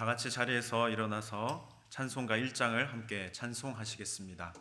다 같이 자리에서 일어나서 찬송가 1장을 함께 찬송하시겠습니다.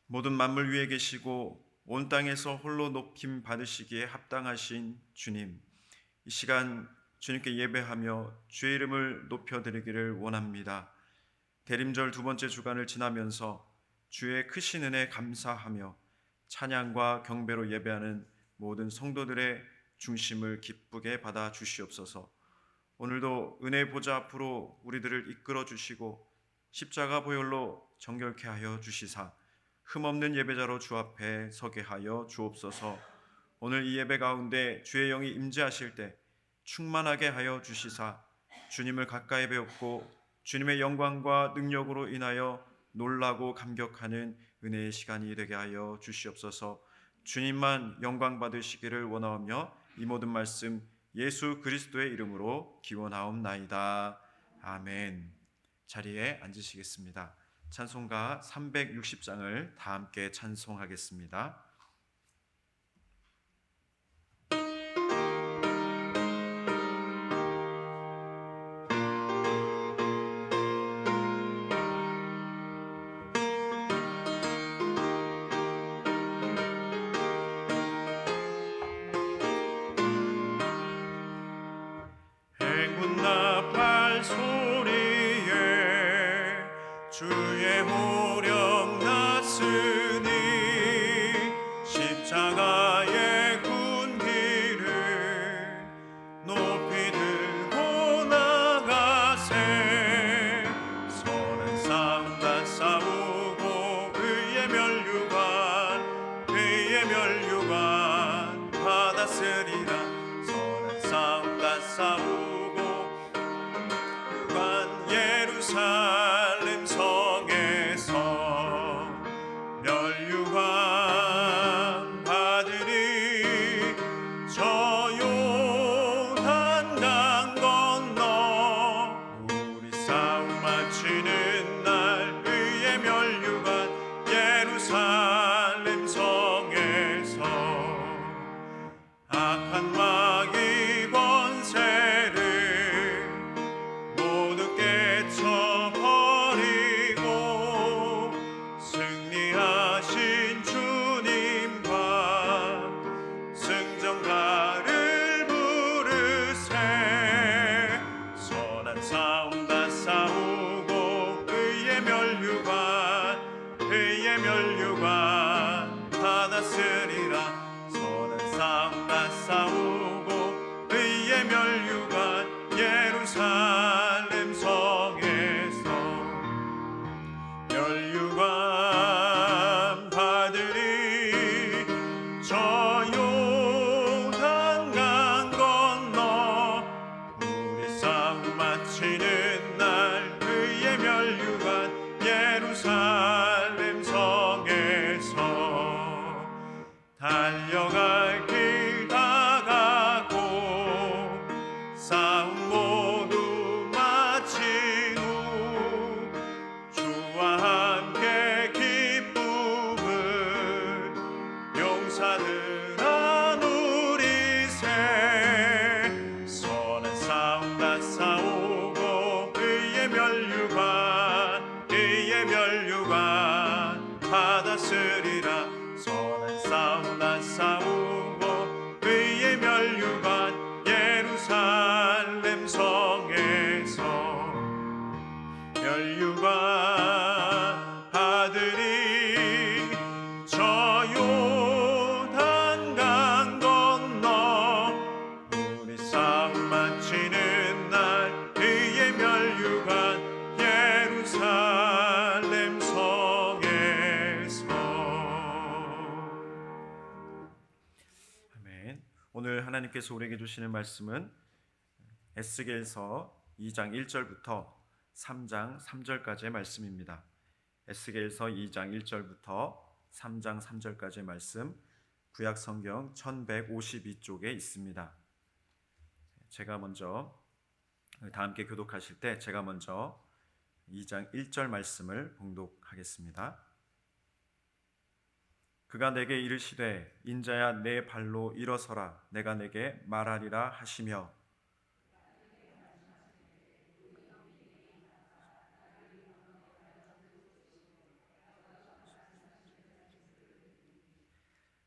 모든 만물 위에 계시고 온 땅에서 홀로 높임 받으시기에 합당하신 주님, 이 시간 주님께 예배하며 주의 이름을 높여드리기를 원합니다. 대림절 두 번째 주간을 지나면서 주의 크신 은혜 감사하며 찬양과 경배로 예배하는 모든 성도들의 중심을 기쁘게 받아 주시옵소서. 오늘도 은혜 보좌 앞으로 우리들을 이끌어 주시고 십자가 보혈로 정결케 하여 주시사 흠없는 예배자로 주 앞에 서게 하여 주옵소서. 오늘 이 예배 가운데 주의 영이 임재하실 때 충만하게 하여 주시사 주님을 가까이 배웠고 주님의 영광과 능력으로 인하여 놀라고 감격하는 은혜의 시간이 되게 하여 주시옵소서. 주님만 영광 받으시기를 원하오며 이 모든 말씀 예수 그리스도의 이름으로 기원하옵나이다. 아멘. 자리에 앉으시겠습니다. 찬송가 360장을 다 함께 찬송하겠습니다. 행군나 발소리에 주의 호령 났으니 십자가의 군기를 높이 들고 나가세. 선한 싸움과 싸우고 의의 멸류관 받았으리라. 선한 싸움과 싸우고 예루살렘 성에서 멸류관 받으리. 저 요단강 건너 우리 싸움 마치는 날 의의 멸류관 예루살렘 성에서 악한 마귀 권세를 버리고 승리하신 주님과 승전가를 부르세. 선한 싸움 다 싸우고 의의 멸류관 받았으리라. 선한 싸움 다 싸우고 의의 멸류관 예루살렘 성에서 멸류관 받으리. 저 요단강 건너 우리 싸움 마치는 날 의의 멸류관 예루살렘 성에서 달려갈 길 다 가고 싸움 모두 마친 후 주와 함께 기쁨을 용사들아 누리세. 선한 싸움 다 싸우고 의의 멸류관 받았으리라. 선한 싸움 다 싸우고 의의 멸류관 예루살렘 성에서 멸류관 아들이 저 요단강 건너 우리 싸움 마치는 날 그의 멸류관 예루살렘 성에서. 아멘. 오늘 하나님께서 우리에게 주시는 말씀은 에스겔서 2장 1절부터 3장 3절까지의 말씀입니다. 에스겔서 2장 1절부터 3장 3절까지의 말씀, 구약 성경 1152쪽에 있습니다. 제가 먼저 다 함께 교독하실 때 제가 먼저 2장 1절 말씀을 봉독하겠습니다. 그가 내게 이르시되 인자야 내 발로 일어서라 내가 내게 말하리라 하시며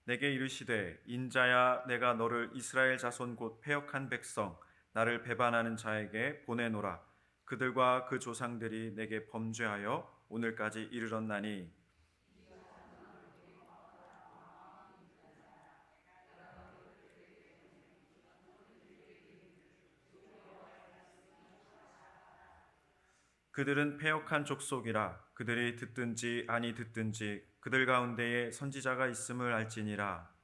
내게 이르시되 인자야 내가 너를 이스라엘 자손 곧 패역한 백성 나를 배반하는 자에게 보내노라. 그들과 그 조상들이 내게 범죄하여 오늘까지 이르렀나니 그들은 패역한 족속이라. 그들이 듣든지 아니 듣든지 그들 가운데에 선지자가 있음을 알지니라.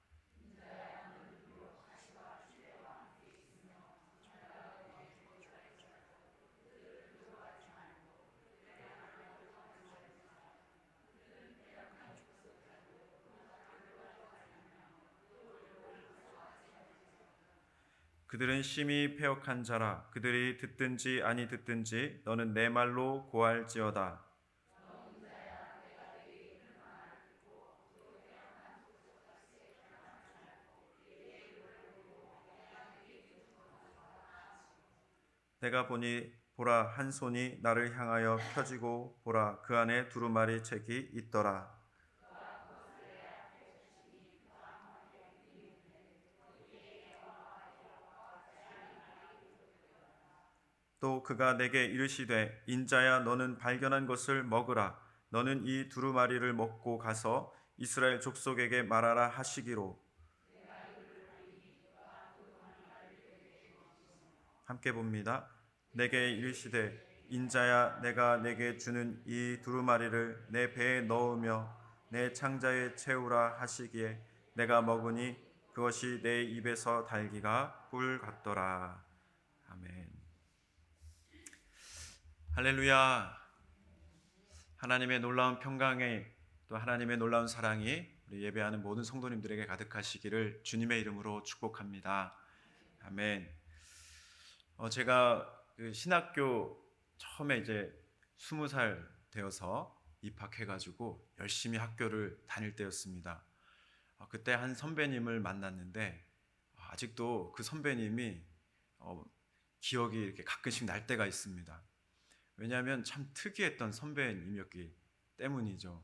그들은 심히 패역한 자라. 그들이 듣든지 아니 듣든지 너는 내 말로 고할지어다. 내가 보니 보라 한 손이 나를 향하여 펴지고 보라 그 안에 두루마리 책이 있더라. 또 그가 내게 이르시되 인자야 너는 발견한 것을 먹으라. 너는 이 두루마리를 먹고 가서 이스라엘 족속에게 말하라 하시기로. 함께 봅니다. 내게 이르시되 인자야 내가 내게 주는 이 두루마리를 내 배에 넣으며 내 창자에 채우라 하시기에 내가 먹으니 그것이 내 입에서 달기가 꿀 같더라. 아멘. 할렐루야. 하나님의 놀라운 평강에 또 하나님의 놀라운 사랑이 우리 예배하는 모든 성도님들에게 가득하시기를 주님의 이름으로 축복합니다. 아멘. 제가 그 신학교 처음에 이제 20살 되어서 입학해가지고 열심히 학교를 다닐 때였습니다. 그때 한 선배님을 만났는데 아직도 그 선배님이 기억이 이렇게 가끔씩 날 때가 있습니다. 왜냐하면 참 특이했던 선배님이었기 때문이죠.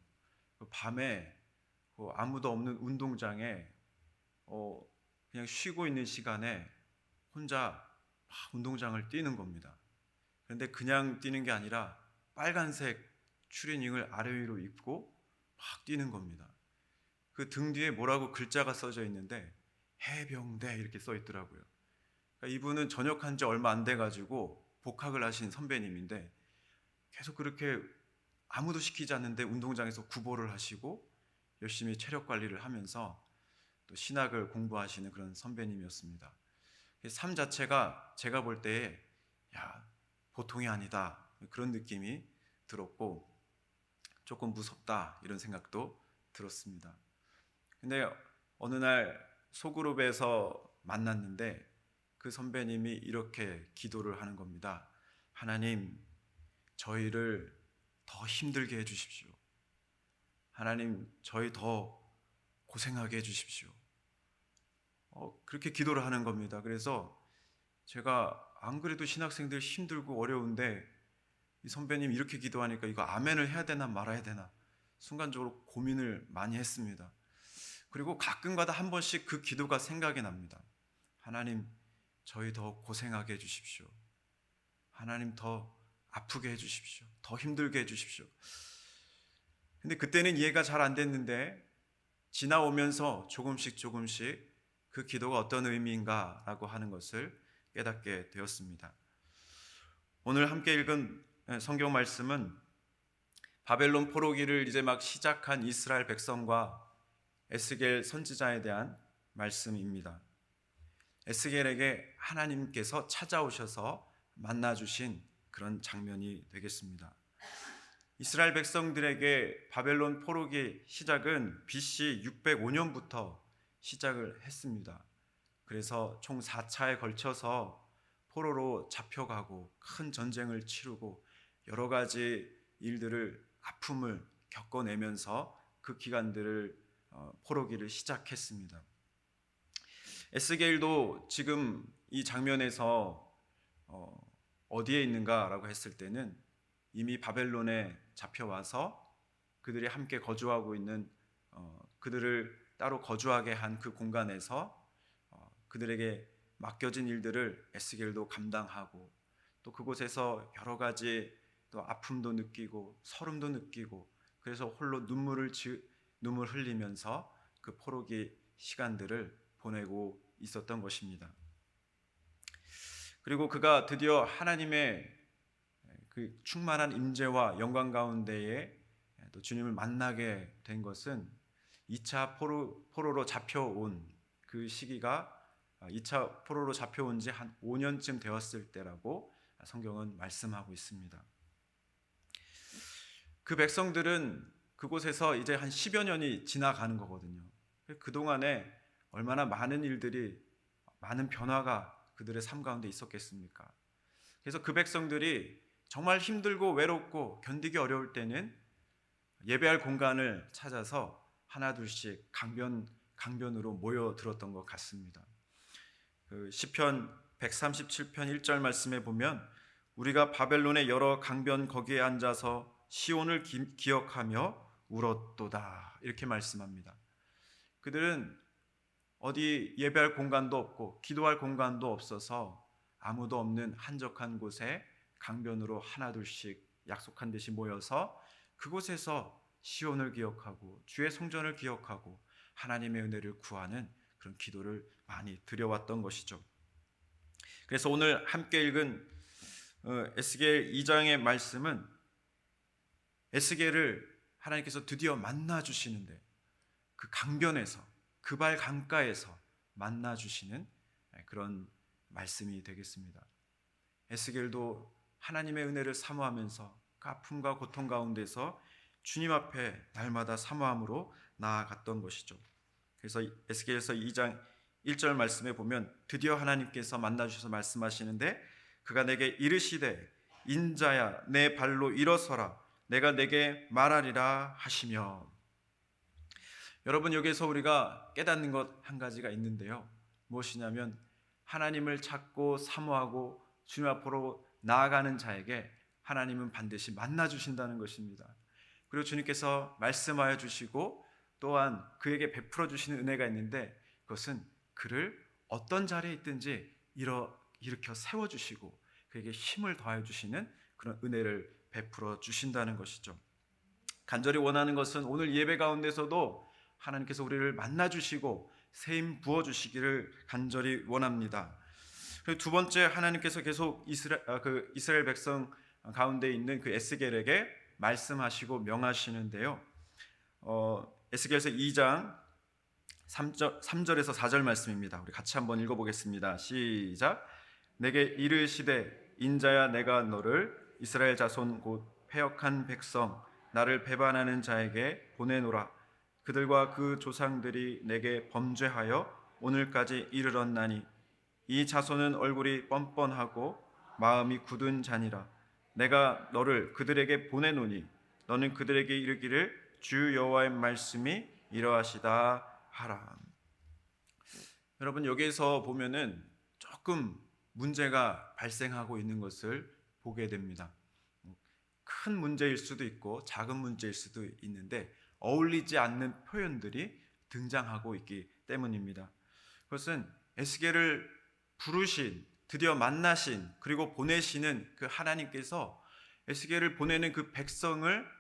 밤에 아무도 없는 운동장에 그냥 쉬고 있는 시간에 혼자 운동장을 뛰는 겁니다. 그런데 그냥 뛰는 게 아니라 빨간색 추리닝을 아래 위로 입고 막 뛰는 겁니다. 그 등 뒤에 뭐라고 글자가 써져 있는데 해병대 이렇게 써 있더라고요. 그러니까 이분은 전역한 지 얼마 안 돼가지고 복학을 하신 선배님인데 계속 그렇게 아무도 시키지 않는데 운동장에서 구보를 하시고 열심히 체력 관리를 하면서 또 신학을 공부하시는 그런 선배님이었습니다. 삶 자체가 제가 볼 때에 보통이 아니다 그런 느낌이 들었고 조금 무섭다 이런 생각도 들었습니다. 근데 어느 날 소그룹에서 만났는데 그 선배님이 이렇게 기도를 하는 겁니다. 하나님, 저희를 더 힘들게 해주십시오. 하나님, 저희 더 고생하게 해주십시오. 그렇게 기도를 하는 겁니다. 그래서 제가 안 그래도 신학생들 힘들고 어려운데 이 선배님 이렇게 기도하니까 이거 아멘을 해야 되나 말아야 되나 순간적으로 고민을 많이 했습니다. 그리고 가끔가다 한 번씩 그 기도가 생각이 납니다. 하나님, 저희 더 고생하게 해주십시오. 하나님, 더 아프게 해주십시오. 더 힘들게 해주십시오. 근데 그때는 이해가 잘 안 됐는데 지나오면서 조금씩 그 기도가 어떤 의미인가라고 하는 것을 깨닫게 되었습니다. 오늘 함께 읽은 성경 말씀은 바벨론 포로기를 이제 막 시작한 이스라엘 백성과 에스겔 선지자에 대한 말씀입니다. 에스겔에게 하나님께서 찾아오셔서 만나주신 그런 장면이 되겠습니다. 이스라엘 백성들에게 바벨론 포로기 시작은 BC 605년부터 시작을 했습니다. 그래서 총 4차에 걸쳐서 포로로 잡혀가고 큰 전쟁을 치르고 여러 가지 일들을 아픔을 겪어내면서 그 기간들을 포로기를 시작했습니다. 에스겔도 지금 이 장면에서 어디에 있는가라고 했을 때는 이미 바벨론에 잡혀와서 그들이 함께 거주하고 있는 그들을 따로 거주하게 한 그 공간에서 그들에게 맡겨진 일들을 에스겔도 감당하고 또 그곳에서 여러 가지 또 아픔도 느끼고 서름도 느끼고 그래서 홀로 눈물 흘리면서 그 포로기 시간들을 보내고 있었던 것입니다. 그리고 그가 드디어 하나님의 그 충만한 임재와 영광 가운데에 또 주님을 만나게 된 것은 2차 포로로 잡혀온 그 시기가 2차 포로로 잡혀온 지 한 5년쯤 되었을 때라고 성경은 말씀하고 있습니다. 그 백성들은 그곳에서 이제 한 10여 년이 지나가는 거거든요. 그동안에 얼마나 많은 일들이, 많은 변화가 그들의 삶 가운데 있었겠습니까? 그래서 그 백성들이 정말 힘들고 외롭고 견디기 어려울 때는 예배할 공간을 찾아서 하나둘씩 강변으로 모여들었던 것 같습니다. 그 시편 137편 1절 말씀에 보면 우리가 바벨론의 여러 강변 거기에 앉아서 시온을 기억하며 울었도다 이렇게 말씀합니다. 그들은 어디 예배할 공간도 없고 기도할 공간도 없어서 아무도 없는 한적한 곳에 강변으로 하나둘씩 약속한 듯이 모여서 그곳에서 시온을 기억하고 주의 성전을 기억하고 하나님의 은혜를 구하는 그런 기도를 많이 드려왔던 것이죠. 그래서 오늘 함께 읽은 에스겔 2장의 말씀은 에스겔을 하나님께서 드디어 만나 주시는데 그 강변에서 그발 강가에서 만나 주시는 그런 말씀이 되겠습니다. 에스겔도 하나님의 은혜를 사모하면서 그 아픔과 고통 가운데서 주님 앞에 날마다 사모함으로 나아갔던 것이죠. 그래서 에스겔서 2장 1절 말씀에 보면 드디어 하나님께서 만나주셔서 말씀하시는데 그가 내게 이르시되 인자야 내 발로 일어서라 내가 내게 말하리라 하시며. 여러분, 여기서 우리가 깨닫는 것 한 가지가 있는데요, 무엇이냐면 하나님을 찾고 사모하고 주님 앞으로 나아가는 자에게 하나님은 반드시 만나주신다는 것입니다. 그리고 주님께서 말씀하여 주시고 또한 그에게 베풀어 주시는 은혜가 있는데 그것은 그를 어떤 자리에 있든지 일으켜 세워주시고 그에게 힘을 더하여 주시는 그런 은혜를 베풀어 주신다는 것이죠. 간절히 원하는 것은 오늘 예배 가운데서도 하나님께서 우리를 만나주시고 세임 부어주시기를 간절히 원합니다. 그리고 두 번째, 하나님께서 계속 이스라엘 백성 가운데 있는 그 에스겔에게 말씀하시고 명하시는데요, 에스겔서 2장 3절에서 4절 말씀입니다. 우리 같이 한번 읽어보겠습니다. 시작. 내게 이르시되 인자야 내가 너를 이스라엘 자손 곧 패역한 백성 나를 배반하는 자에게 보내노라. 그들과 그 조상들이 내게 범죄하여 오늘까지 이르렀나니 이 자손은 얼굴이 뻔뻔하고 마음이 굳은 자니라. 내가 너를 그들에게 보내노니 너는 그들에게 이르기를 주 여호와의 말씀이 이러하시다 하라. 여러분, 여기에서 보면은 조금 문제가 발생하고 있는 것을 보게 됩니다. 큰 문제일 수도 있고 작은 문제일 수도 있는데 어울리지 않는 표현들이 등장하고 있기 때문입니다. 그것은 에스겔을 부르신, 드디어 만나신, 그리고 보내시는 그 하나님께서 에스겔을 보내는 그 백성을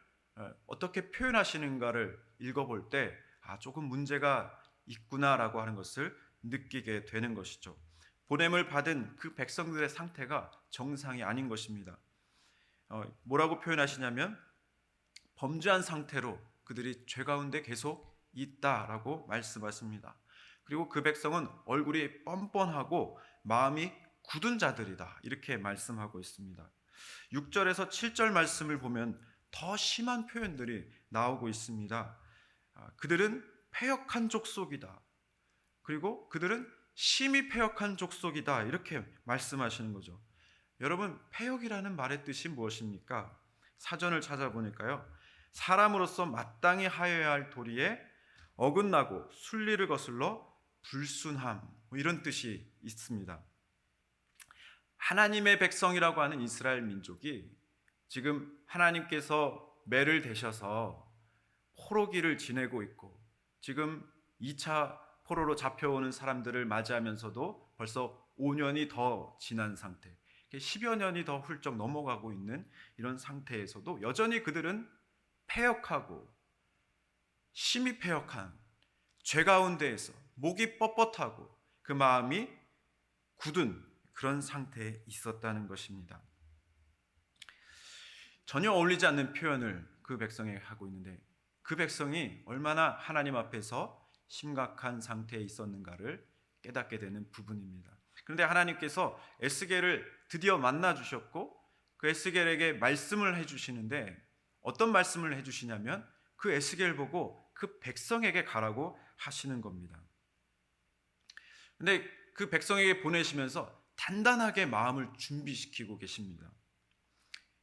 어떻게 표현하시는가를 읽어볼 때 조금 문제가 있구나라고 하는 것을 느끼게 되는 것이죠. 보냄을 받은 그 백성들의 상태가 정상이 아닌 것입니다. 뭐라고 표현하시냐면 범죄한 상태로 그들이 죄 가운데 계속 있다라고 말씀하십니다. 그리고 그 백성은 얼굴이 뻔뻔하고 마음이 굳은 자들이다 이렇게 말씀하고 있습니다. 6절에서 7절 말씀을 보면 더 심한 표현들이 나오고 있습니다. 그들은 패역한 족속이다. 그리고 그들은 심히 패역한 족속이다 이렇게 말씀하시는 거죠. 여러분, 패역이라는 말의 뜻이 무엇입니까? 사전을 찾아보니까요, 사람으로서 마땅히 하여야 할 도리에 어긋나고 순리를 거슬러 불순함 이런 뜻이 있습니다. 하나님의 백성이라고 하는 이스라엘 민족이 지금 하나님께서 매를 대셔서 포로기를 지내고 있고 지금 2차 포로로 잡혀오는 사람들을 맞이하면서도 벌써 5년이 더 지난 상태, 10여 년이 더 훌쩍 넘어가고 있는 이런 상태에서도 여전히 그들은 패역하고 심히 패역한 죄 가운데에서 목이 뻣뻣하고 그 마음이 굳은 그런 상태에 있었다는 것입니다. 전혀 어울리지 않는 표현을 그 백성에게 하고 있는데 그 백성이 얼마나 하나님 앞에서 심각한 상태에 있었는가를 깨닫게 되는 부분입니다. 그런데 하나님께서 에스겔을 드디어 만나 주셨고 그 에스겔에게 말씀을 해주시는데 어떤 말씀을 해주시냐면 그 에스겔 보고 그 백성에게 가라고 하시는 겁니다. 그런데 그 백성에게 보내시면서 단단하게 마음을 준비시키고 계십니다.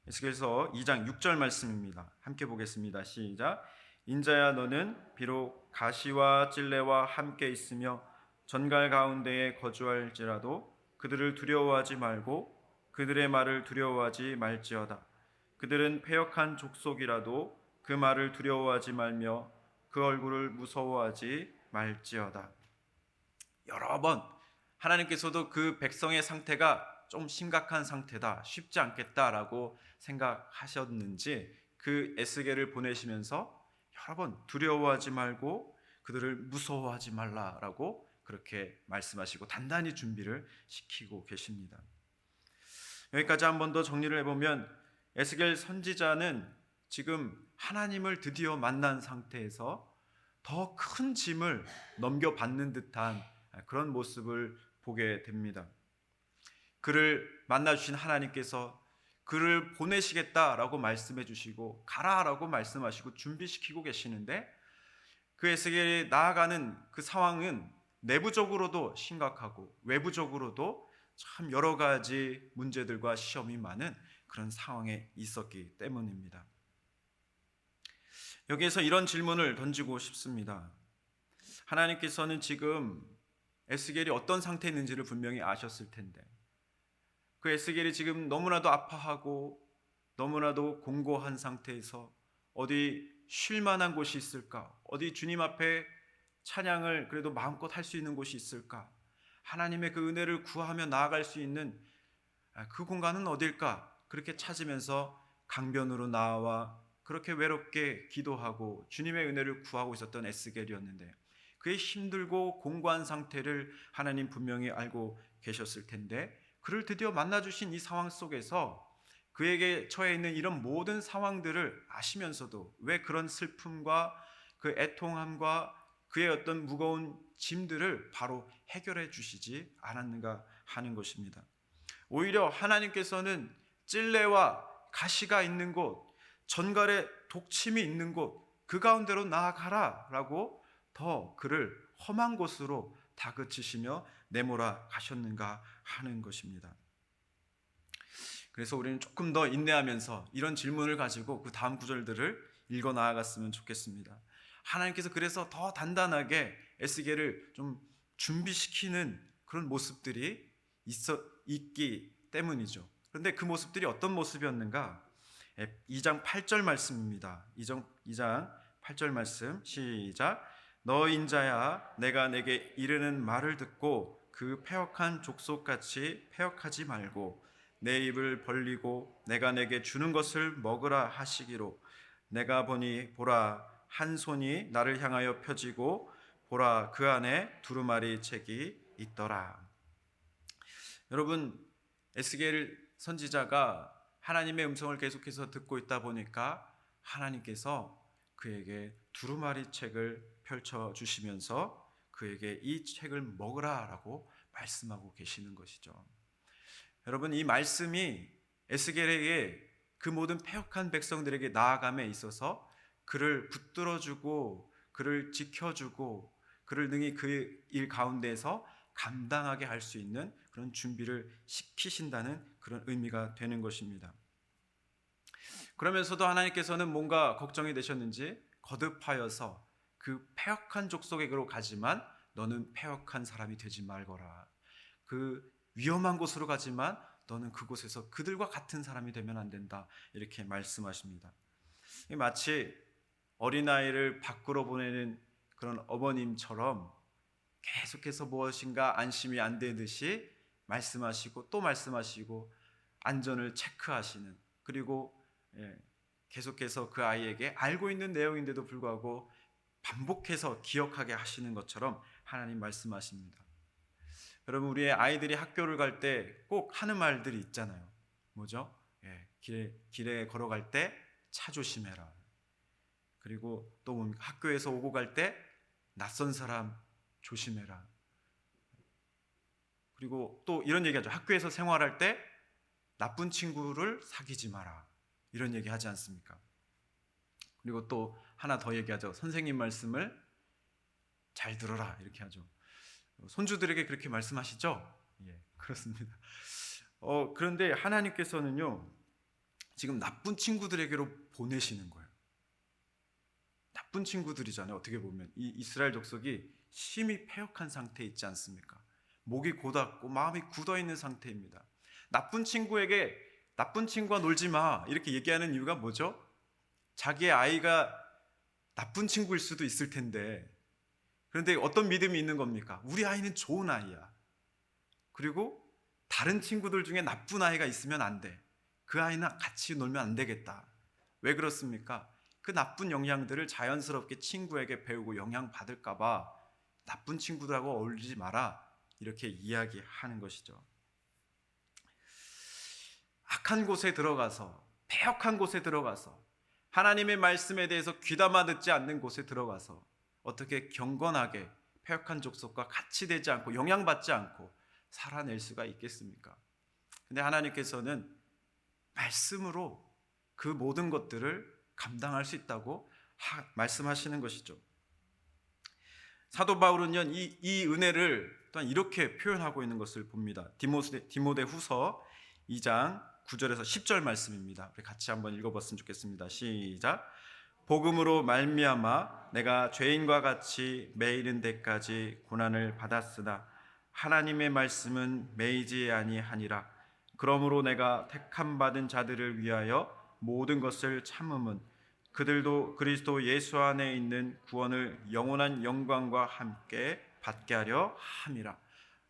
에스겔서 2장 6절 말씀입니다. 함께 보겠습니다. 시작. 인자야, 너는 비록 가시와 찔레와 함께 있으며 전갈 가운데에 거주할지라도 그들을 두려워하지 말고 그들의 말을 두려워하지 말지어다. 그들은 패역한 족속이라도 그 말을 두려워하지 말며 그 얼굴을 무서워하지 말지어다. 여러 번 하나님께서도 그 백성의 상태가 좀 심각한 상태다, 쉽지 않겠다라고 생각하셨는지 그 에스겔을 보내시면서 여러 번 두려워하지 말고 그들을 무서워하지 말라라고 그렇게 말씀하시고 단단히 준비를 시키고 계십니다. 여기까지 한 번 더 정리를 해보면 에스겔 선지자는 지금 하나님을 드디어 만난 상태에서 더 큰 짐을 넘겨받는 듯한 그런 모습을 보게 됩니다. 그를 만나주신 하나님께서 그를 보내시겠다라고 말씀해 주시고 가라라고 말씀하시고 준비시키고 계시는데 그 에스겔이 나아가는 그 상황은 내부적으로도 심각하고 외부적으로도 참 여러 가지 문제들과 시험이 많은 그런 상황에 있었기 때문입니다. 여기에서 이런 질문을 던지고 싶습니다. 하나님께서는 지금 에스겔이 어떤 상태에 있는지를 분명히 아셨을 텐데 그 에스겔이 지금 너무나도 아파하고 너무나도 공고한 상태에서 어디 쉴 만한 곳이 있을까? 어디 주님 앞에 찬양을 그래도 마음껏 할 수 있는 곳이 있을까? 하나님의 그 은혜를 구하며 나아갈 수 있는 그 공간은 어딜까? 그렇게 찾으면서 강변으로 나와 그렇게 외롭게 기도하고 주님의 은혜를 구하고 있었던 에스겔이었는데 그의 힘들고 공고한 상태를 하나님 분명히 알고 계셨을 텐데 그를 드디어 만나주신 이 상황 속에서 그에게 처해 있는 이런 모든 상황들을 아시면서도 왜 그런 슬픔과 그 애통함과 그의 어떤 무거운 짐들을 바로 해결해 주시지 않았는가 하는 것입니다. 오히려 하나님께서는 찔레와 가시가 있는 곳, 전갈에 독침이 있는 곳, 그 가운데로 나아가라 라고 더 그를 험한 곳으로 다그치시며 내몰아 가셨는가 하는 것입니다. 그래서 우리는 조금 더 인내하면서 이런 질문을 가지고 그 다음 구절들을 읽어 나아갔으면 좋겠습니다. 하나님께서 그래서 더 단단하게 에스겔을 좀 준비시키는 그런 모습들이 있기 때문이죠. 그런데 그 모습들이 어떤 모습이었는가? 2장 8절 말씀입니다. 2장 8절 말씀 시작. 너 인자야, 내가 내게 이르는 말을 듣고 그 패역한 족속같이 패역하지 말고 내 입을 벌리고 내가 내게 주는 것을 먹으라 하시기로 내가 보니 보라 한 손이 나를 향하여 펴지고 보라 그 안에 두루마리 책이 있더라. 여러분, 에스겔 선지자가 하나님의 음성을 계속해서 듣고 있다 보니까 하나님께서 그에게 두루마리 책을 펼쳐 주시면서 그에게 이 책을 먹으라라고 말씀하고 계시는 것이죠. 여러분, 이 말씀이 에스겔에게 그 모든 패역한 백성들에게 나아감에 있어서 그를 붙들어주고 그를 지켜주고 그를 능히 그 일 가운데에서 감당하게 할 수 있는 그런 준비를 시키신다는 그런 의미가 되는 것입니다. 그러면서도 하나님께서는 뭔가 걱정이 되셨는지 거듭하여서 그 패역한 족속에게로 가지만 너는 패역한 사람이 되지 말거라. 그 위험한 곳으로 가지만 너는 그곳에서 그들과 같은 사람이 되면 안 된다. 이렇게 말씀하십니다. 마치 어린아이를 밖으로 보내는 그런 어머님처럼 계속해서 무엇인가 안심이 안 되듯이 말씀하시고 또 말씀하시고 안전을 체크하시는, 그리고 계속해서 그 아이에게 알고 있는 내용인데도 불구하고 반복해서 기억하게 하시는 것처럼 하나님 말씀하십니다. 여러분, 우리의 아이들이 학교를 갈 때 꼭 하는 말들이 있잖아요. 뭐죠? 길에 걸어갈 때 차 조심해라. 그리고 또 학교에서 오고 갈 때 낯선 사람 조심해라. 그리고 또 이런 얘기하죠. 학교에서 생활할 때 나쁜 친구를 사귀지 마라. 이런 얘기 하지 않습니까? 그리고 또 하나 더 얘기하죠. 선생님 말씀을 잘 들어라. 이렇게 하죠. 손주들에게 그렇게 말씀하시죠? 예, 그렇습니다. 그런데 하나님께서는요, 지금 나쁜 친구들에게로 보내시는 거예요. 나쁜 친구들이잖아요. 어떻게 보면 이 이스라엘 족속이 심히 패역한 상태에 있지 않습니까? 목이 곧았고 마음이 굳어 있는 상태입니다. 나쁜 친구에게 나쁜 친구와 놀지 마 이렇게 얘기하는 이유가 뭐죠? 자기의 아이가 나쁜 친구일 수도 있을 텐데, 그런데 어떤 믿음이 있는 겁니까? 우리 아이는 좋은 아이야. 그리고 다른 친구들 중에 나쁜 아이가 있으면 안 돼. 그 아이는 같이 놀면 안 되겠다. 왜 그렇습니까? 그 나쁜 영향들을 자연스럽게 친구에게 배우고 영향받을까 봐 나쁜 친구들하고 어울리지 마라 이렇게 이야기하는 것이죠. 악한 곳에 들어가서, 패역한 곳에 들어가서, 하나님의 말씀에 대해서 귀담아 듣지 않는 곳에 들어가서 어떻게 경건하게 패역한 족속과 같이 되지 않고 영향받지 않고 살아낼 수가 있겠습니까? 근데 하나님께서는 말씀으로 그 모든 것들을 감당할 수 있다고 말씀하시는 것이죠. 사도 바울은요, 이 은혜를 또한 이렇게 표현하고 있는 것을 봅니다. 디모데 후서 2장 9절에서 10절 말씀입니다. 우리 같이 한번 읽어봤으면 좋겠습니다. 시작. 복음으로 말미암아 내가 죄인과 같이 매이는 데까지 고난을 받았으나 하나님의 말씀은 매이지 아니하니라. 그러므로 내가 택함 받은 자들을 위하여 모든 것을 참음은 그들도 그리스도 예수 안에 있는 구원을 영원한 영광과 함께 받게 하려 함이라.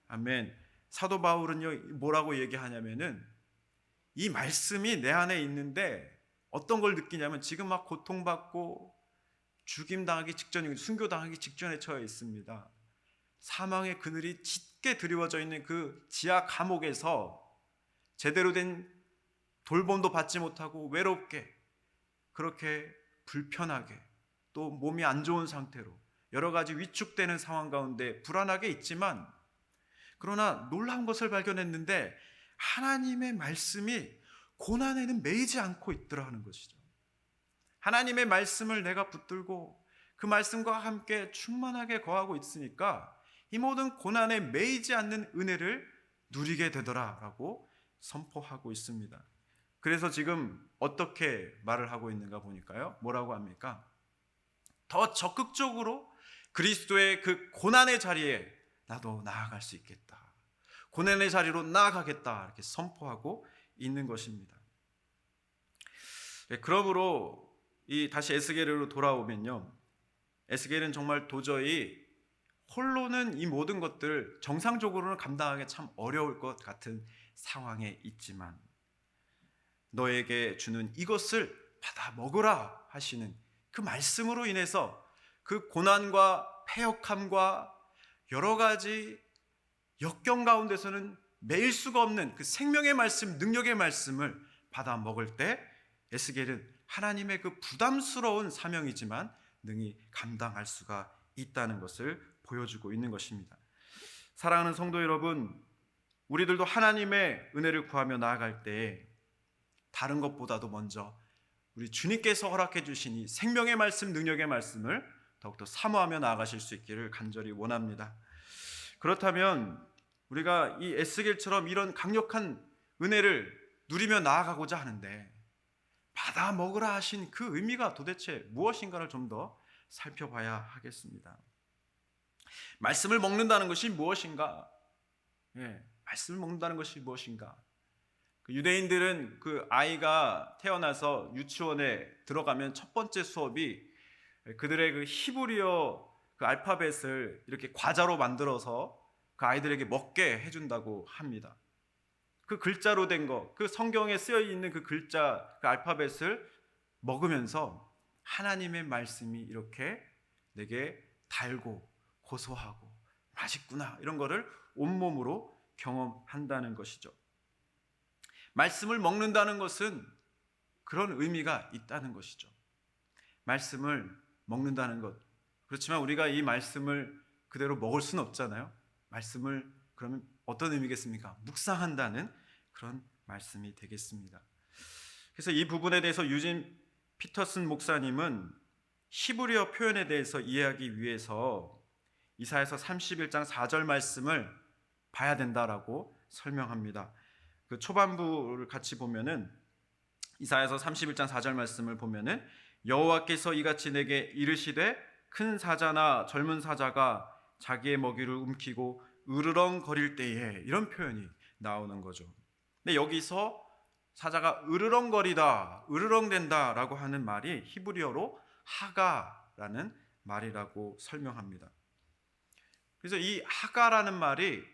아멘. 사도 바울은요, 뭐라고 얘기하냐면은 이 말씀이 내 안에 있는데 어떤 걸 느끼냐면 지금 막 고통받고 죽임당하기 직전이고 순교당하기 직전에 처해 있습니다. 사망의 그늘이 짙게 드리워져 있는 그 지하 감옥에서 제대로 된 돌봄도 받지 못하고 외롭게, 그렇게 불편하게, 또 몸이 안 좋은 상태로 여러 가지 위축되는 상황 가운데 불안하게 있지만, 그러나 놀라운 것을 발견했는데 하나님의 말씀이 고난에는 매이지 않고 있더라 하는 것이죠. 하나님의 말씀을 내가 붙들고 그 말씀과 함께 충만하게 거하고 있으니까 이 모든 고난에 매이지 않는 은혜를 누리게 되더라라고 선포하고 있습니다. 그래서 지금 어떻게 말을 하고 있는가 보니까요, 뭐라고 합니까? 더 적극적으로 그리스도의 그 고난의 자리에 나도 나아갈 수 있겠다, 고난의 자리로 나아가겠다, 이렇게 선포하고 있는 것입니다. 그러므로 다시 에스겔로 돌아오면요, 에스겔은 정말 도저히 홀로는 이 모든 것들을 정상적으로는 감당하기 참 어려울 것 같은 상황에 있지만 너에게 주는 이것을 받아 먹으라 하시는 그 말씀으로 인해서 그 고난과 패역함과 여러 가지 역경 가운데서는 매일 수가 없는 그 생명의 말씀, 능력의 말씀을 받아 먹을 때 에스겔은 하나님의 그 부담스러운 사명이지만 능히 감당할 수가 있다는 것을 보여주고 있는 것입니다. 사랑하는 성도 여러분, 우리들도 하나님의 은혜를 구하며 나아갈 때 다른 것보다도 먼저 우리 주님께서 허락해 주신 이 생명의 말씀, 능력의 말씀을 더욱더 사모하며 나아가실 수 있기를 간절히 원합니다. 그렇다면 우리가 이 에스겔처럼 이런 강력한 은혜를 누리며 나아가고자 하는데 받아 먹으라 하신 그 의미가 도대체 무엇인가를 좀 더 살펴봐야 하겠습니다. 말씀을 먹는다는 것이 무엇인가? 말씀을 먹는다는 것이 무엇인가? 유대인들은 그 아이가 태어나서 유치원에 들어가면 첫 번째 수업이 그들의 그 히브리어 그 알파벳을 이렇게 과자로 만들어서 그 아이들에게 먹게 해준다고 합니다. 그 글자로 된 거, 그 성경에 쓰여 있는 그 글자, 그 알파벳을 먹으면서 하나님의 말씀이 이렇게 내게 달고 고소하고 맛있구나 이런 거를 온몸으로 경험한다는 것이죠. 말씀을 먹는다는 것은 그런 의미가 있다는 것이죠. 말씀을 먹는다는 것. 그렇지만 우리가 이 말씀을 그대로 먹을 수는 없잖아요. 말씀을 그러면 어떤 의미겠습니까? 묵상한다는 그런 말씀이 되겠습니다. 그래서 이 부분에 대해서 유진 피터슨 목사님은 히브리어 표현에 대해서 이해하기 위해서 이사야서 31장 4절 말씀을 봐야 된다라고 설명합니다. 그 초반부를 같이 보면은 이사야서 31장 4절 말씀을 보면은 여호와께서 이같이 내게 이르시되 큰 사자나 젊은 사자가 자기의 먹이를 움키고 으르렁거릴 때에 이런 표현이 나오는 거죠. 근데 여기서 사자가 으르렁거리다, 으르렁댄다라고 하는 말이 히브리어로 하가라는 말이라고 설명합니다. 그래서 이 하가라는 말이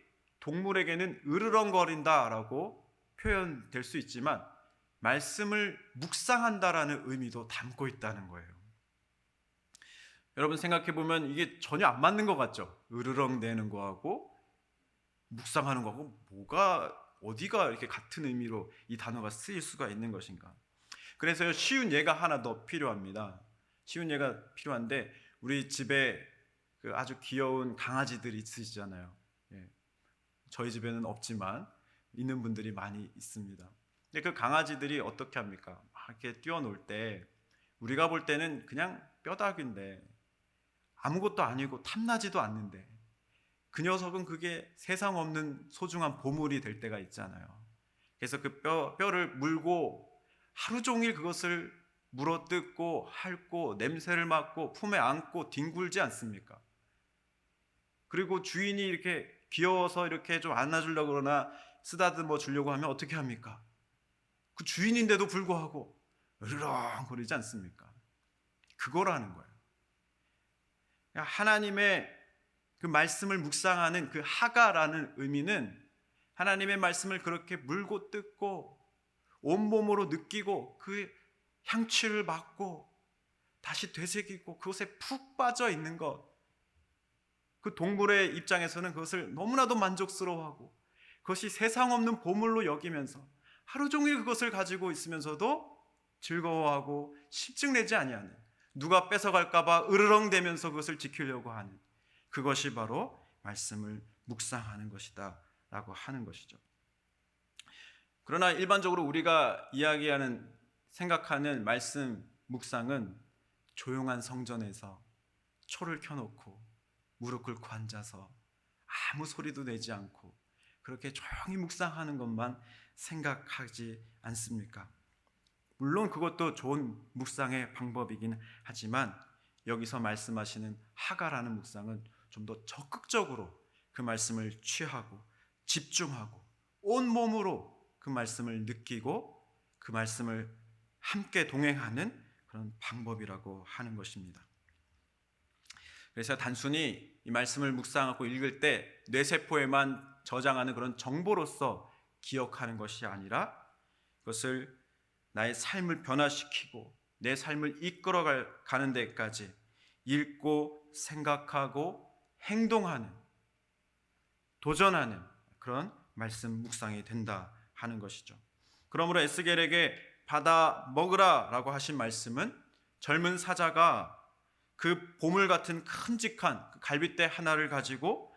동물에게는 으르렁거린다라고 표현될 수 있지만 말씀을 묵상한다라는 의미도 담고 있다는 거예요. 여러분 생각해 보면 이게 전혀 안 맞는 것 같죠? 으르렁대는 거하고 묵상하는 거하고 어디가 이렇게 같은 의미로 이 단어가 쓰일 수가 있는 것인가? 그래서 쉬운 예가 하나 더 필요합니다. 쉬운 예가 필요한데 우리 집에 그 아주 귀여운 강아지들이 있으시잖아요. 저희 집에는 없지만 있는 분들이 많이 있습니다. 근데 그 강아지들이 어떻게 합니까? 막 이렇게 뛰어놀 때 우리가 볼 때는 그냥 뼈다귀인데 아무것도 아니고 탐나지도 않는데 그 녀석은 그게 세상 없는 소중한 보물이 될 때가 있잖아요. 그래서 그 뼈를 물고 하루 종일 그것을 물어뜯고 핥고 냄새를 맡고 품에 안고 뒹굴지 않습니까? 그리고 주인이 이렇게 귀여워서 이렇게 좀 안아주려고 그러나 쓰다듬어 주려고 하면 어떻게 합니까? 그 주인인데도 불구하고 으르렁거리지 않습니까? 그거라는 거예요. 하나님의 그 말씀을 묵상하는 그 하가라는 의미는 하나님의 말씀을 그렇게 물고 뜯고 온몸으로 느끼고 그 향취를 맡고 다시 되새기고 그것에 푹 빠져 있는 것. 그 동물의 입장에서는 그것을 너무나도 만족스러워하고 그것이 세상 없는 보물로 여기면서 하루 종일 그것을 가지고 있으면서도 즐거워하고 실증내지 아니하는, 누가 뺏어갈까 봐 으르렁대면서 그것을 지키려고 하는, 그것이 바로 말씀을 묵상하는 것이다 라고 하는 것이죠. 그러나 일반적으로 우리가 이야기하는, 생각하는 말씀 묵상은 조용한 성전에서 초를 켜놓고 무릎 꿇고 앉아서 아무 소리도 내지 않고 그렇게 조용히 묵상하는 것만 생각하지 않습니까? 물론 그것도 좋은 묵상의 방법이긴 하지만 여기서 말씀하시는 하가라는 묵상은 좀 더 적극적으로 그 말씀을 취하고 집중하고 온몸으로 그 말씀을 느끼고 그 말씀을 함께 동행하는 그런 방법이라고 하는 것입니다. 그래서 단순히 이 말씀을 묵상하고 읽을 때 뇌세포에만 저장하는 그런 정보로서 기억하는 것이 아니라 그것을 나의 삶을 변화시키고 내 삶을 이끌어가는 데까지 읽고 생각하고 행동하는, 도전하는 그런 말씀 묵상이 된다 하는 것이죠. 그러므로 에스겔에게 받아 먹으라라고 하신 말씀은 젊은 사자가 그 보물 같은 큼직한 갈빗대 하나를 가지고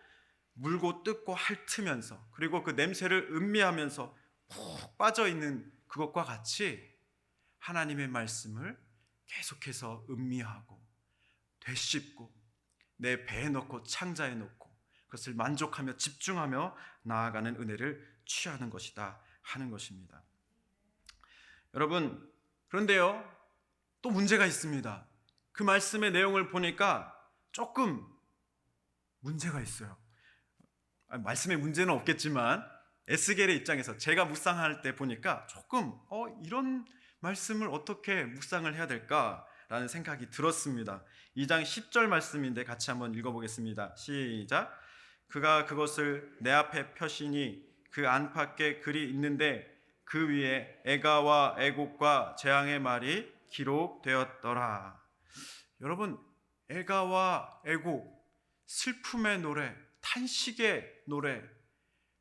물고 뜯고 핥으면서, 그리고 그 냄새를 음미하면서 푹 빠져 있는 그것과 같이 하나님의 말씀을 계속해서 음미하고 되씹고 내 배에 넣고 창자에 넣고 그것을 만족하며 집중하며 나아가는 은혜를 취하는 것이다 하는 것입니다. 여러분, 그런데요, 또 문제가 있습니다. 그 말씀의 내용을 보니까 조금 문제가 있어요. 말씀에 문제는 없겠지만 에스겔의 입장에서 제가 묵상할 때 보니까 조금 이런 말씀을 어떻게 묵상을 해야 될까라는 생각이 들었습니다. 2장 10절 말씀인데 같이 한번 읽어보겠습니다. 시작. 그가 그것을 내 앞에 펴시니 그 안팎에 글이 있는데 그 위에 애가와 애곡과 재앙의 말이 기록되었더라. 여러분, 애가와 애곡, 슬픔의 노래, 탄식의 노래,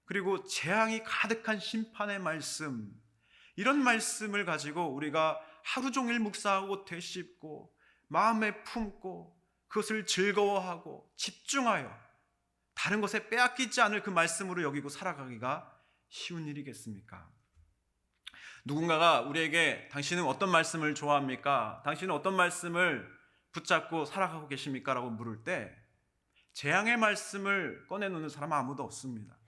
그리고 재앙이 가득한 심판의 말씀, 이런 말씀을 가지고 우리가 하루 종일 묵상하고 되씹고 마음에 품고 그것을 즐거워하고 집중하여 다른 것에 빼앗기지 않을 그 말씀으로 여기고 살아가기가 쉬운 일이겠습니까? 누군가가 우리에게 당신은 어떤 말씀을 좋아합니까? 당신은 어떤 말씀을 붙잡고 살아가고 계십니까? 라고 물을 때 재앙의 말씀을 꺼내놓는 사람은 아무도 없습니다.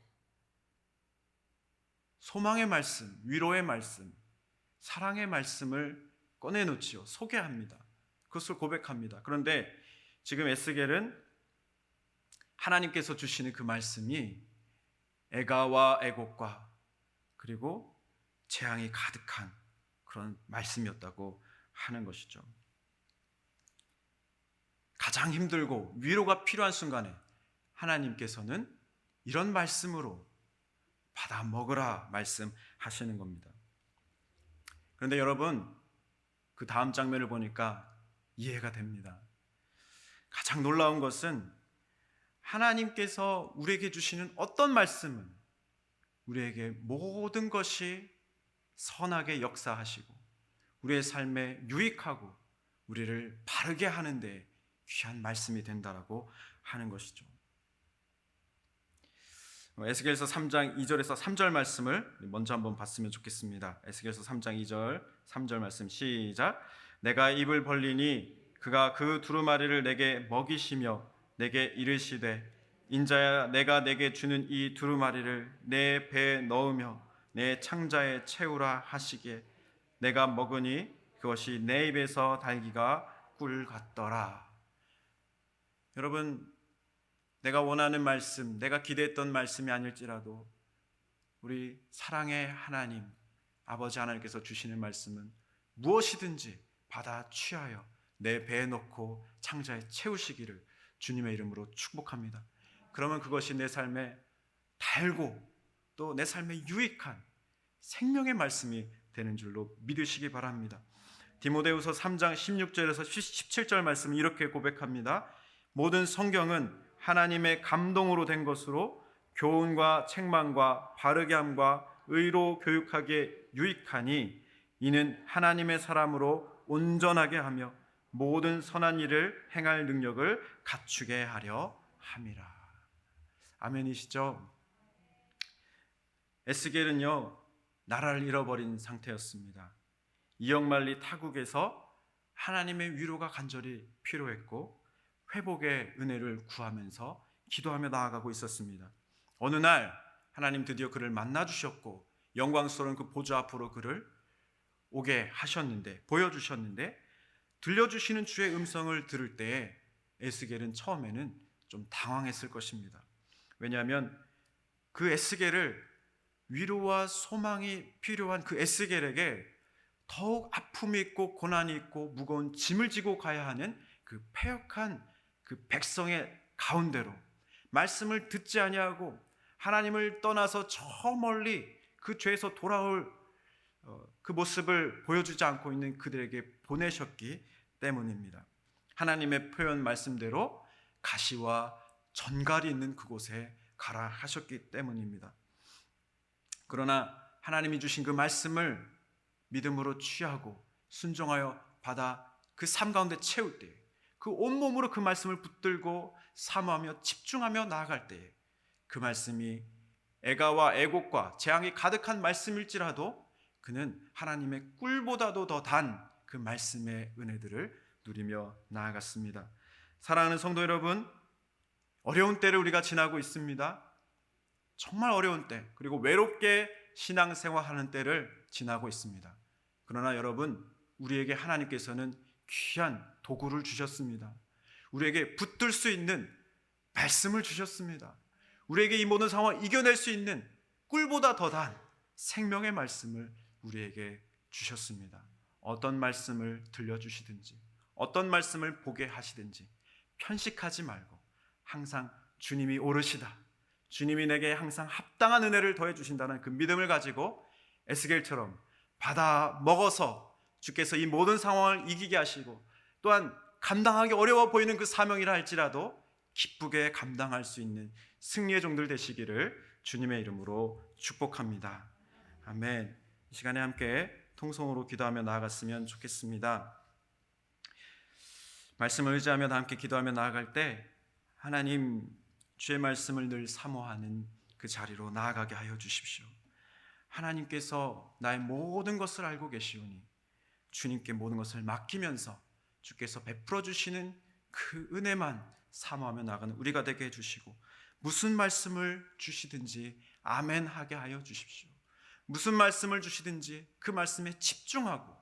소망의 말씀, 위로의 말씀, 사랑의 말씀을 꺼내놓지요. 소개합니다. 그것을 고백합니다. 그런데 지금 에스겔은 하나님께서 주시는 그 말씀이 애가와 애곡과 그리고 재앙이 가득한 그런 말씀이었다고 하는 것이죠. 가장 힘들고 위로가 필요한 순간에 하나님께서는 이런 말씀으로 받아 먹으라 말씀하시는 겁니다. 그런데 여러분, 그 다음 장면을 보니까 이해가 됩니다. 가장 놀라운 것은 하나님께서 우리에게 주시는 어떤 말씀은 우리에게 모든 것이 선하게 역사하시고 우리의 삶에 유익하고 우리를 바르게 하는데 귀한 말씀이 된다라고 하는 것이죠. 에스겔서 3장 2절에서 3절 말씀을 먼저 한번 봤으면 좋겠습니다. 에스겔서 3장 2절 3절 말씀 시작. 내가 입을 벌리니 그가 그 두루마리를 내게 먹이시며 내게 이르시되 인자야 내가 내게 주는 이 두루마리를 내 배에 넣으며 내 창자에 채우라 하시기에 내가 먹으니 그것이 내 입에서 달기가 꿀 같더라. 여러분, 내가 원하는 말씀, 내가 기대했던 말씀이 아닐지라도 우리 사랑의 하나님, 아버지 하나님께서 주시는 말씀은 무엇이든지 받아 취하여 내 배에 넣고 창자에 채우시기를 주님의 이름으로 축복합니다. 그러면 그것이 내 삶에 달고 또 내 삶에 유익한 생명의 말씀이 되는 줄로 믿으시기 바랍니다. 디모데후서 3장 16절에서 17절 말씀은 이렇게 고백합니다. 모든 성경은 하나님의 감동으로 된 것으로 교훈과 책망과 바르게 함과 의로 교육하기에 유익하니 이는 하나님의 사람으로 온전하게 하며 모든 선한 일을 행할 능력을 갖추게 하려 함이라. 아멘이시죠? 에스겔은요, 나라를 잃어버린 상태였습니다. 이역만리 타국에서 하나님의 위로가 간절히 필요했고 회복의 은혜를 구하면서 기도하며 나아가고 있었습니다. 어느 날 하나님 드디어 그를 만나주셨고 영광스러운 그 보좌 앞으로 그를 오게 하셨는데, 보여주셨는데 들려주시는 주의 음성을 들을 때에 에스겔은 처음에는 좀 당황했을 것입니다. 왜냐하면 그 에스겔을, 위로와 소망이 필요한 그 에스겔에게 더욱 아픔이 있고 고난이 있고 무거운 짐을 지고 가야 하는 그 패역한 그 백성의 가운데로 말씀을 듣지 아니하고 하나님을 떠나서 저 멀리 그 죄에서 돌아올 그 모습을 보여주지 않고 있는 그들에게 보내셨기 때문입니다. 하나님의 표현 말씀대로 가시와 전갈이 있는 그곳에 가라 하셨기 때문입니다. 그러나 하나님이 주신 그 말씀을 믿음으로 취하고 순종하여 받아 그 삶 가운데 채울 때에, 그 온몸으로 그 말씀을 붙들고 사모하며 집중하며 나아갈 때에 그 말씀이 애가와 애곡과 재앙이 가득한 말씀일지라도 그는 하나님의 꿀보다도 더 단 그 말씀의 은혜들을 누리며 나아갔습니다. 사랑하는 성도 여러분, 어려운 때를 우리가 지나고 있습니다. 정말 어려운 때, 그리고 외롭게 신앙생활하는 때를 지나고 있습니다. 그러나 여러분, 우리에게 하나님께서는 귀한 도구를 주셨습니다. 우리에게 붙들 수 있는 말씀을 주셨습니다. 우리에게 이 모든 상황을 이겨낼 수 있는 꿀보다 더 단 생명의 말씀을 우리에게 주셨습니다. 어떤 말씀을 들려주시든지 어떤 말씀을 보게 하시든지 편식하지 말고 항상 주님이 오르시다, 주님이 내게 항상 합당한 은혜를 더해 주신다는 그 믿음을 가지고 에스겔처럼 받아 먹어서 주께서 이 모든 상황을 이기게 하시고 또한 감당하기 어려워 보이는 그 사명이라 할지라도 기쁘게 감당할 수 있는 승리의 종들 되시기를 주님의 이름으로 축복합니다. 아멘. 이 시간에 함께 통성으로 기도하며 나아갔으면 좋겠습니다. 말씀을 의지하며 함께 기도하며 나아갈 때 하나님 주의 말씀을 늘 사모하는 그 자리로 나아가게 하여 주십시오. 하나님께서 나의 모든 것을 알고 계시오니 주님께 모든 것을 맡기면서 주께서 베풀어 주시는 그 은혜만 사모하며 나가는 우리가 되게 해주시고, 무슨 말씀을 주시든지 아멘 하게 하여 주십시오. 무슨 말씀을 주시든지 그 말씀에 집중하고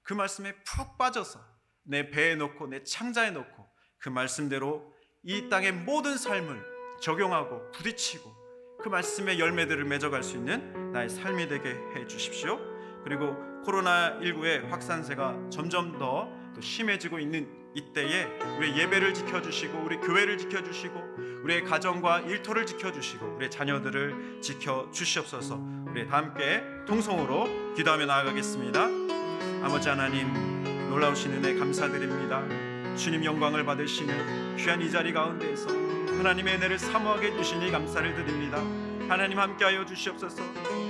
그 말씀에 푹 빠져서 내 배에 놓고 내 창자에 놓고 그 말씀대로 이 땅의 모든 삶을 적용하고 부딪히고 그 말씀의 열매들을 맺어갈 수 있는 나의 삶이 되게 해 주십시오. 그리고 코로나19의 확산세가 점점 더 심해지고 있는 이때에 우리 예배를 지켜주시고 우리 교회를 지켜주시고 우리의 가정과 일터를 지켜주시고 우리의 자녀들을 지켜주시옵소서. 우리 다 함께 통성으로 기도하며 나아가겠습니다. 아버지 하나님, 놀라우신 은혜 감사드립니다. 주님 영광을 받으시는 귀한 이 자리 가운데에서 하나님의 은혜를 사모하게 해주시니 감사를 드립니다. 하나님 함께하여 주시옵소서.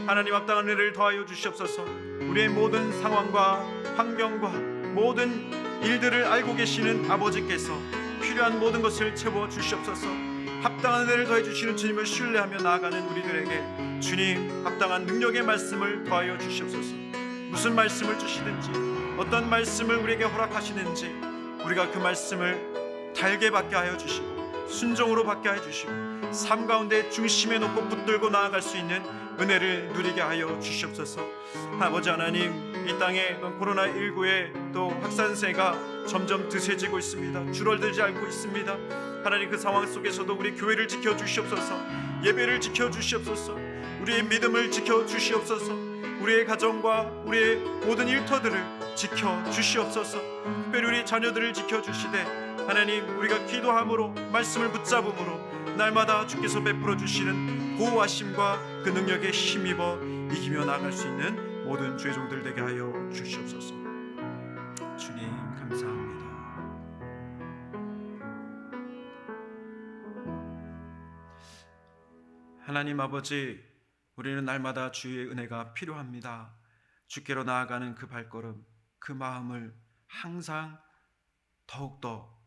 하나님 합당한 은혜를 더하여 주시옵소서. 우리의 모든 상황과 환경과 모든 일들을 알고 계시는 아버지께서 필요한 모든 것을 채워 주시옵소서. 합당한 은혜를 더해 주시는 주님을 신뢰하며 나아가는 우리들에게 주님 합당한 능력의 말씀을 더하여 주시옵소서. 무슨 말씀을 주시든지 어떤 말씀을 우리에게 허락하시는지 우리가 그 말씀을 달게 받게 하여 주시고 순종으로 받게 하여 주시고 삶 가운데 중심에 놓고 붙들고 나아갈 수 있는 은혜를 누리게 하여 주시옵소서. 아버지 하나님, 이 땅에 코로나19의 또 확산세가 점점 드세지고 있습니다. 줄어들지 않고 있습니다. 하나님, 그 상황 속에서도 우리 교회를 지켜주시옵소서. 예배를 지켜주시옵소서. 우리의 믿음을 지켜주시옵소서. 우리의 가정과 우리의 모든 일터들을 지켜주시옵소서. 특별히 우리 자녀들을 지켜주시되 하나님, 우리가 기도함으로 말씀을 붙잡음으로 날마다 주께서 베풀어 주시는 보호하심과 그 능력에 힘입어 이기며 나아갈 수 있는 모든 주의 종들 되게 하여 주시옵소서. 주님 감사합니다. 하나님 아버지, 우리는 날마다 주의 은혜가 필요합니다. 주께로 나아가는 그 발걸음, 그 마음을 항상 더욱더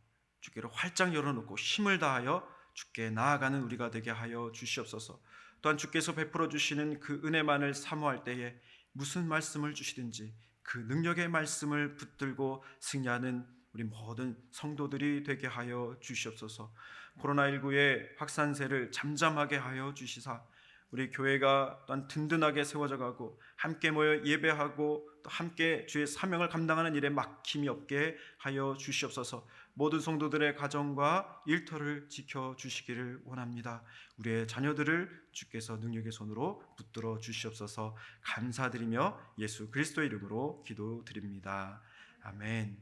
주께로 활짝 열어놓고 힘을 다하여 주께 나아가는 우리가 되게 하여 주시옵소서. 또한 주께서 베풀어 주시는 그 은혜만을 사모할 때에 무슨 말씀을 주시든지 그 능력의 말씀을 붙들고 승리하는 우리 모든 성도들이 되게 하여 주시옵소서. 코로나19의 확산세를 잠잠하게 하여 주시사 우리 교회가 또한 든든하게 세워져 가고 함께 모여 예배하고 또 함께 주의 사명을 감당하는 일에 막힘이 없게 하여 주시옵소서. 모든 성도들의 가정과 일터를 지켜주시기를 원합니다. 우리의 자녀들을 주께서 능력의 손으로 붙들어 주시옵소서. 감사드리며 예수 그리스도의 이름으로 기도드립니다. 아멘.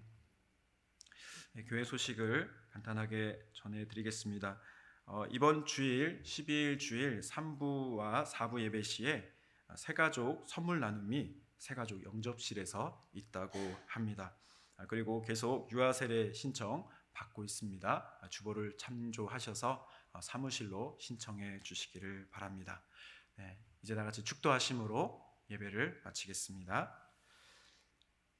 교회 소식을 간단하게 전해드리겠습니다. 이번 주일 12일 주일 3부와 4부 예배 시에 새가족 선물 나눔이 새가족 영접실에서 있다고 합니다. 그리고 계속 유아 세례 신청 받고 있습니다. 주보를 참조하셔서 사무실로 신청해 주시기를 바랍니다. 이제 다 같이 축도하심으로 예배를 마치겠습니다.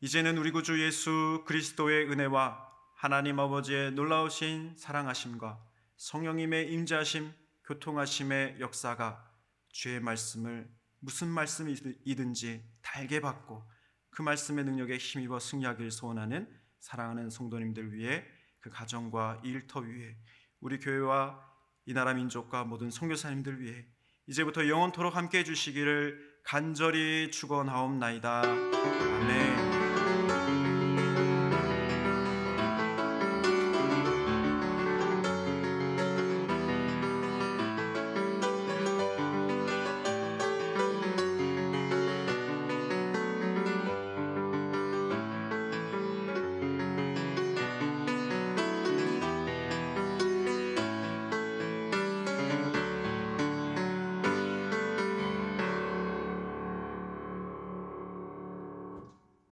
이제는 우리 구주 예수 그리스도의 은혜와 하나님 아버지의 놀라우신 사랑하심과 성령님의 임재하심, 교통하심의 역사가 주의 말씀을 무슨 말씀이든지 달게 받고 그 말씀의 능력에 힘입어 승리하길 소원하는 사랑하는 성도님들 위해, 그 가정과 이 일터 위에, 우리 교회와 이 나라 민족과 모든 선교사님들 위해 이제부터 영원토록 함께 해주시기를 간절히 축원하옵나이다. 아멘.